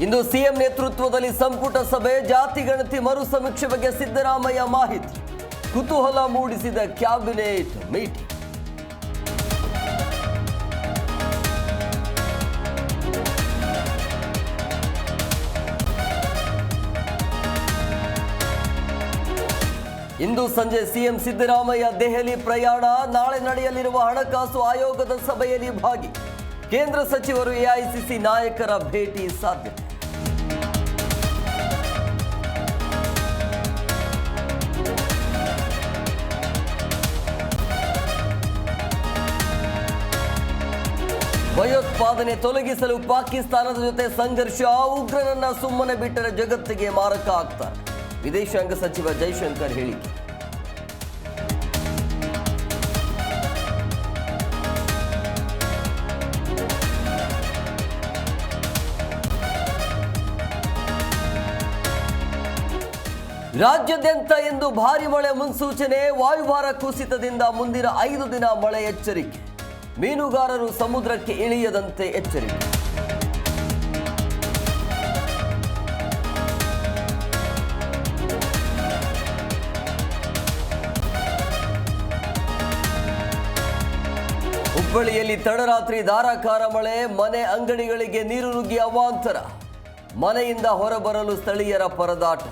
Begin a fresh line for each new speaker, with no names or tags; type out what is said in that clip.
ಇಂದು CM ನೇತೃತ್ವದಲ್ಲಿ ಸಂಪುಟ ಸಭೆ, ಜಾತಿ ಗಣತಿ ಮರು ಸಮೀಕ್ಷೆ ಬಗ್ಗೆ ಸಿದ್ದರಾಮಯ್ಯ ಮಾಹಿತಿ. ಕುತೂಹಲ ಮೂಡಿಸಿದ ಕ್ಯಾಬಿನೆಟ್ ಮೀಟಿಂಗ್. ಇಂದು ಸಂಜೆ ಸಿಎಂ ಸಿದ್ದರಾಮಯ್ಯ ದೆಹಲಿ ಪ್ರಯಾಣ. ನಾಳೆ ನಡೆಯಲಿರುವ ಹಣಕಾಸು ಆಯೋಗದ ಸಭೆಯಲ್ಲಿ ಭಾಗಿ. ಕೇಂದ್ರ ಸಚಿವರು ಎಐಸಿಸಿ ನಾಯಕರ ಭೇಟಿ ಸಾಧ್ಯತೆ. ಭಯೋತ್ಪಾದನೆ ತೊಲಗಿಸಲು ಪಾಕಿಸ್ತಾನದ ಜೊತೆ ಸಂಘರ್ಷ. ಉಗ್ರರನ್ನ ಸುಮ್ಮನೆ ಬಿಟ್ಟರೆ ಜಗತ್ತಿಗೆ ಮಾರಕ ಆಗ್ತಾರೆ. ವಿದೇಶಾಂಗ ಸಚಿವ ಜೈಶಂಕರ್ ಹೇಳಿಕೆ. ರಾಜ್ಯಾದ್ಯಂತ ಇಂದು ಭಾರಿ ಮಳೆ ಮುನ್ಸೂಚನೆ. ವಾಯುಭಾರ ಕುಸಿತದಿಂದ ಮುಂದಿನ 5 ದಿನ ಮಳೆ ಎಚ್ಚರಿಕೆ. ಮೀನುಗಾರರು ಸಮುದ್ರಕ್ಕೆ ಇಳಿಯದಂತೆ ಎಚ್ಚರಿಕೆ. ಹುಬ್ಬಳ್ಳಿಯಲ್ಲಿ ತಡರಾತ್ರಿ ಧಾರಾಕಾರ ಮಳೆ. ಮನೆ ಅಂಗಡಿಗಳಿಗೆ ನೀರು ನುಗ್ಗಿ ಅವಾಂತರ. ಮನೆಯಿಂದ ಹೊರಬರಲು ಸ್ಥಳೀಯರ ಪರದಾಟ.